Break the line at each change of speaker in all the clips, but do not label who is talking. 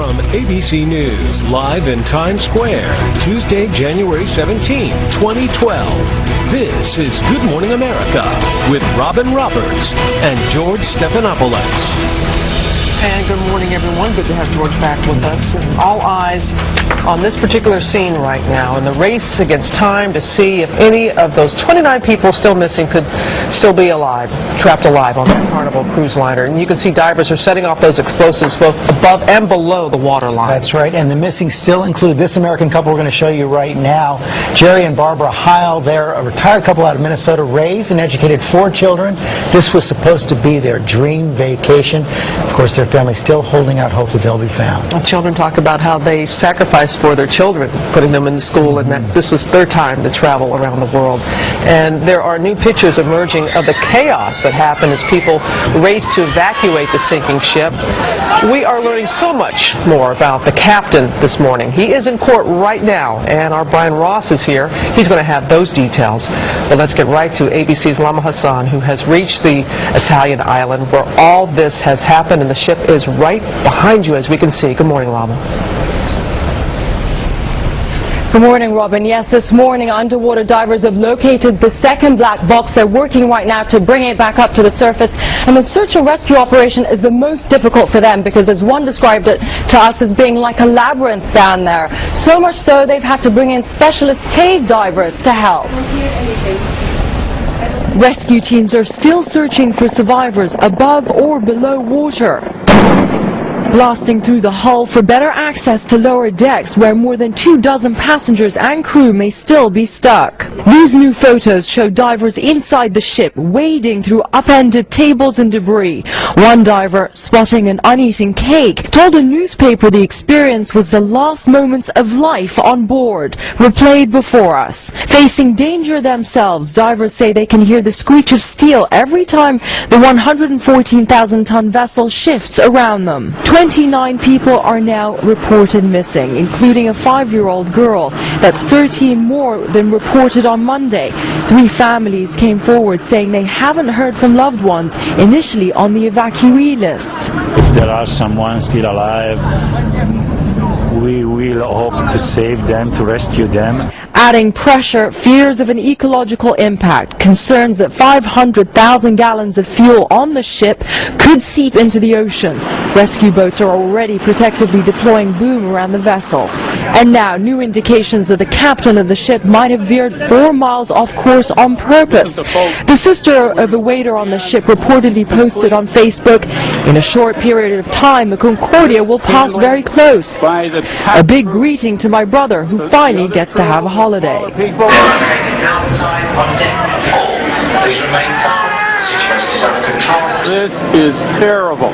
From ABC News, live in Times Square, Tuesday, January 17th, 2012. This is Good Morning America with Robin Roberts and George Stephanopoulos.
And good morning, everyone. Good to have George back with us. And all eyes on this particular scene right now in the race against time to see if any of those 29 people still missing could still be alive, trapped alive on that Carnival cruise liner. And you can see divers are setting off those explosives both above and below the waterline.
That's right. And the missing still include this American couple we're going to show you right now. Jerry and Barbara Heil. They're a retired couple out of Minnesota, raised and educated 4 children. This was supposed to be their dream vacation. Of course, their family still holding out hope that they'll be found.
The children talk about how they sacrificed for their children, putting them in school, and that this was their time to travel around the world. And there are new pictures emerging of the chaos that happened as people raced to evacuate the sinking ship. We are learning so much more about the captain this morning. He is in court right now, and our Brian Ross is here. He's going to have those details. But let's get right to ABC's Lama Hassan, who has reached the Italian island where all this has happened, and the ship is right behind you, as we can see. Good morning, Lama.
Good morning, Robin. Yes, this morning underwater divers have located the second black box. They're working right now to bring it back up to the surface. And the search and rescue operation is the most difficult for them because, as one described it to us, as being like a labyrinth down there. So much so they've had to bring in specialist cave divers to help. Rescue teams are still searching for survivors above or below water, blasting through the hull for better access to lower decks where more than 24 passengers and crew may still be stuck. These new photos show divers inside the ship wading through upended tables and debris. One diver, spotting an uneaten cake, told a newspaper the experience was the last moments of life on board, replayed before us. Facing danger themselves, divers say they can hear the screech of steel every time the 114,000-ton vessel shifts around them. 29 people are now reported missing, including a 5-year-old girl. That's 13 more than reported on Monday. 3 families came forward saying they haven't heard from loved ones initially on the evacuee list.
If there are someone still alive, we will hope to save them, to rescue them.
Adding pressure, fears of an ecological impact, concerns that 500,000 gallons of fuel on the ship could seep into the ocean. Rescue boats are already protectively deploying boom around the vessel. And now, new indications that the captain of the ship might have veered 4 miles off course on purpose. The sister of a waiter on the ship reportedly posted on Facebook, "In a short period of time, the Concordia will pass very close. A big greeting to my brother, who finally gets to have a holiday."
This is terrible.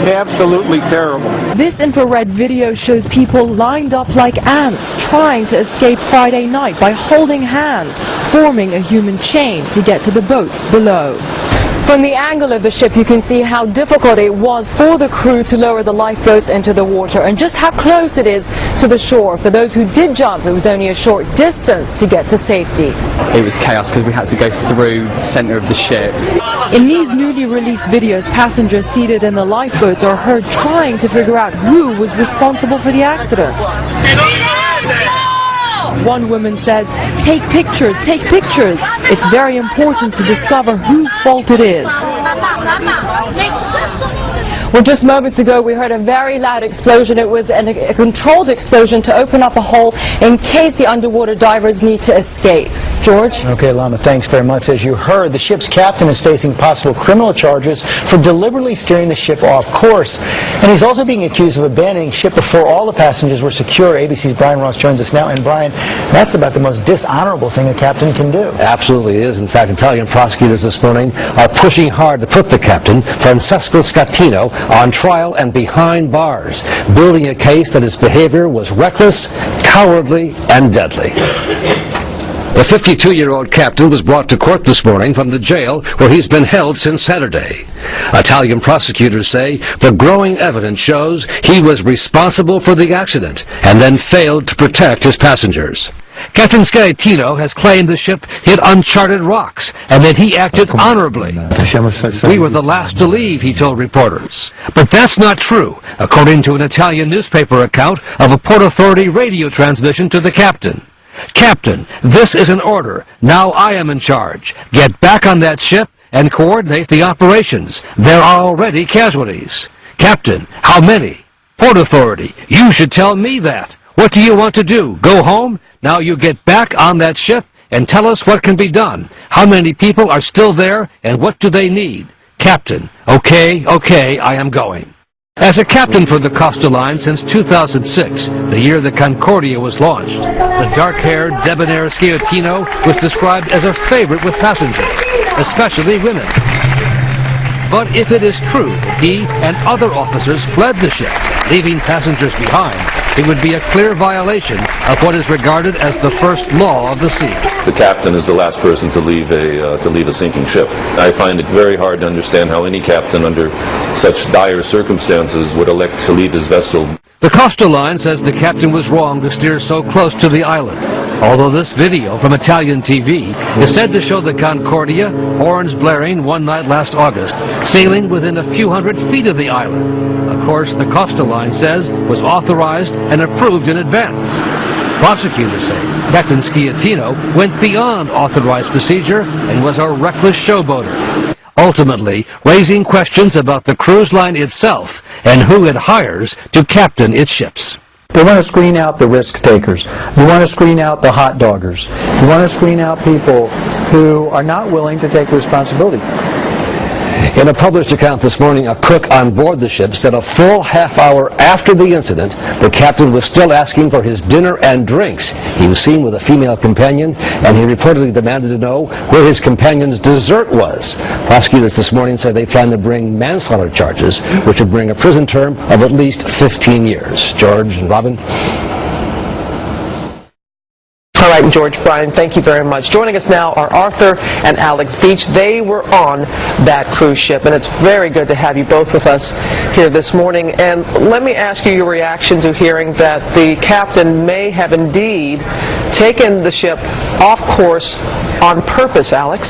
Absolutely terrible.
This infrared video shows people lined up like ants trying to escape Friday night by holding hands, forming a human chain to get to the boats below. From the angle of the ship, you can see how difficult it was for the crew to lower the lifeboats into the water and just how close it is to the shore. For those who did jump, it was only a short distance to get to safety.
It was chaos because we had to go through the center of the ship.
In these newly released videos, passengers seated in the lifeboats are heard trying to figure out who was responsible for the accident. One woman says, "Take pictures, take pictures. It's very important to discover whose fault it is." Well, just moments ago, we heard a very loud explosion. It was a controlled explosion to open up a hole in case the underwater divers need to escape. George?
Okay, Lama, thanks very much. As you heard, the ship's captain is facing possible criminal charges for deliberately steering the ship off course. And he's also being accused of abandoning ship before all the passengers were secure. ABC's Brian Ross joins us now. And Brian, that's about the most dishonorable thing a captain can do.
Absolutely is. In fact, Italian prosecutors this morning are pushing hard to put the captain, Francesco Scattino, on trial and behind bars, building a case that his behavior was reckless, cowardly, and deadly. The 52-year-old captain was brought to court this morning from the jail where he's been held since Saturday. Italian prosecutors say the growing evidence shows he was responsible for the accident and then failed to protect his passengers. Captain Scattino has claimed the ship hit uncharted rocks and that he acted honorably. We were the last to leave, he told reporters. But that's not true, according to an Italian newspaper account of a Port Authority radio transmission to the captain. Captain, this is an order. Now I am in charge. Get back on that ship and coordinate the operations. There are already casualties. Captain, how many? Port Authority, you should tell me that. What do you want to do? Go home? Now you get back on that ship and tell us what can be done. How many people are still there and what do they need? Captain, okay, I am going. As a captain for the Costa Line since 2006, the year the Concordia was launched, the dark-haired, debonair Scattino was described as a favorite with passengers, especially women. But if it is true he and other officers fled the ship, leaving passengers behind, it would be a clear violation of what is regarded as the first law of the sea.
The captain is the last person to leave a sinking ship. I find it very hard to understand how any captain under such dire circumstances would elect to leave his vessel.
The Costa Line says the captain was wrong to steer so close to the island, although this video from Italian TV is said to show the Concordia, horns blaring one night last August, sailing within a few hundred feet of the island. Of course, the Costa Line says was authorized and approved in advance. Prosecutors say Captain Scattino went beyond authorized procedure and was a reckless showboater, ultimately raising questions about the cruise line itself and who it hires to captain its ships.
We want to screen out the risk takers. We want to screen out the hot doggers. We want to screen out people who are not willing to take responsibility.
In a published account this morning, a cook on board the ship said a full half hour after the incident, the captain was still asking for his dinner and drinks. He was seen with a female companion, and he reportedly demanded to know where his companion's dessert was. Prosecutors this morning said they plan to bring manslaughter charges, which would bring a prison term of at least 15 years. George and Robin.
All right, George, Brian, thank you very much. Joining us now are Arthur and Alex Beach. They were on that cruise ship, and it's very good to have you both with us here this morning. And let me ask you your reaction to hearing that the captain may have indeed taken the ship off course on purpose, Alex.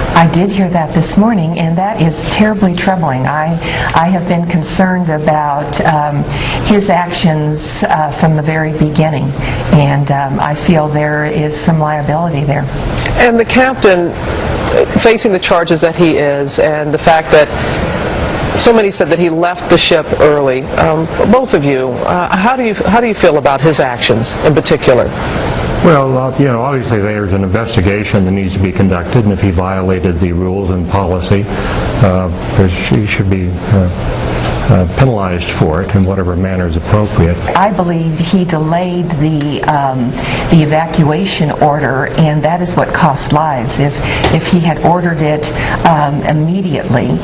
I did hear that this morning, and that is terribly troubling. I have been concerned about his actions from the very beginning, and I feel there is some liability there.
And the captain, facing the charges that he is, and the fact that so many said that he left the ship early, both of you, how do you feel about his actions in particular?
Well, obviously there's an investigation that needs to be conducted, and if he violated the rules and policy, he should be penalized for it in whatever manner is appropriate.
I believed he delayed the evacuation order, and that is what cost lives. If he had ordered it immediately,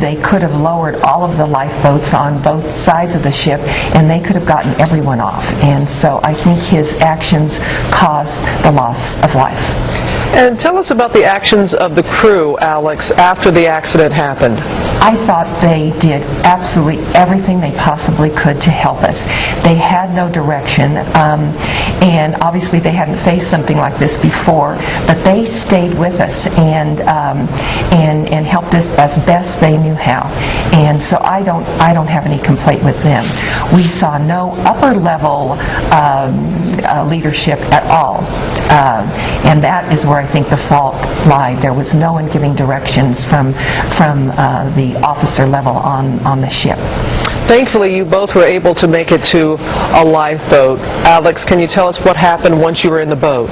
they could have lowered all of the lifeboats on both sides of the ship, and they could have gotten everyone off. And so I think his actions caused the loss of life.
And tell us about the actions of the crew, Alex, after the accident happened.
I thought they did absolutely everything they possibly could to help us. They had no direction, and obviously they hadn't faced something like this before, but they stayed with us and helped us as best they knew how. And so I don't have any complaint with them. We saw no upper level leadership at all, and that is where I think the fault lied. There was no one giving directions from the officer level on the ship.
Thankfully, you both were able to make it to a lifeboat. Alex, can you tell us what happened once you were in the boat?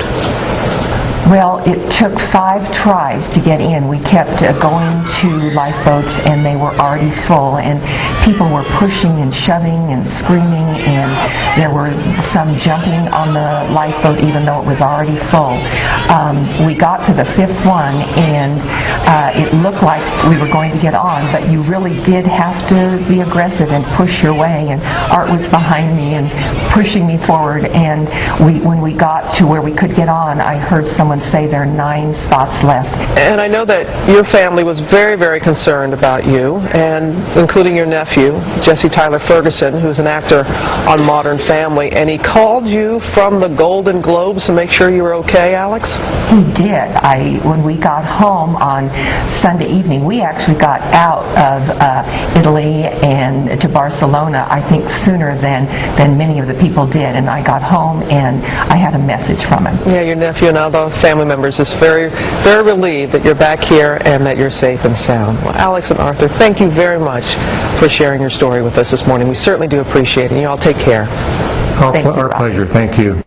Well, it took 5 tries to get in. We kept going to lifeboats, and they were already full, and people were pushing and shoving and screaming, and there were some jumping on the lifeboat even though it was already full. We got to the 5th one, and it looked like we were going to get on, but you really did have to be aggressive and push your way, and Art was behind me and pushing me forward, and when we got to where we could get on, I heard someone and say there are 9 spots left.
And I know that your family was very, very concerned about you, and including your nephew, Jesse Tyler Ferguson, who's an actor on Modern Family, and he called you from the Golden Globes to make sure you were okay, Alex?
He did. When we got home on Sunday evening, we actually got out of Italy and to Barcelona, I think, sooner than many of the people did, and I got home and I had a message from him.
Yeah, your nephew and other family members is very, very relieved that you're back here and that you're safe and sound. Well, Alex and Arthur, thank you very much for sharing your story with us this morning. We certainly do appreciate it. You all take care.
Our pleasure. Thank you.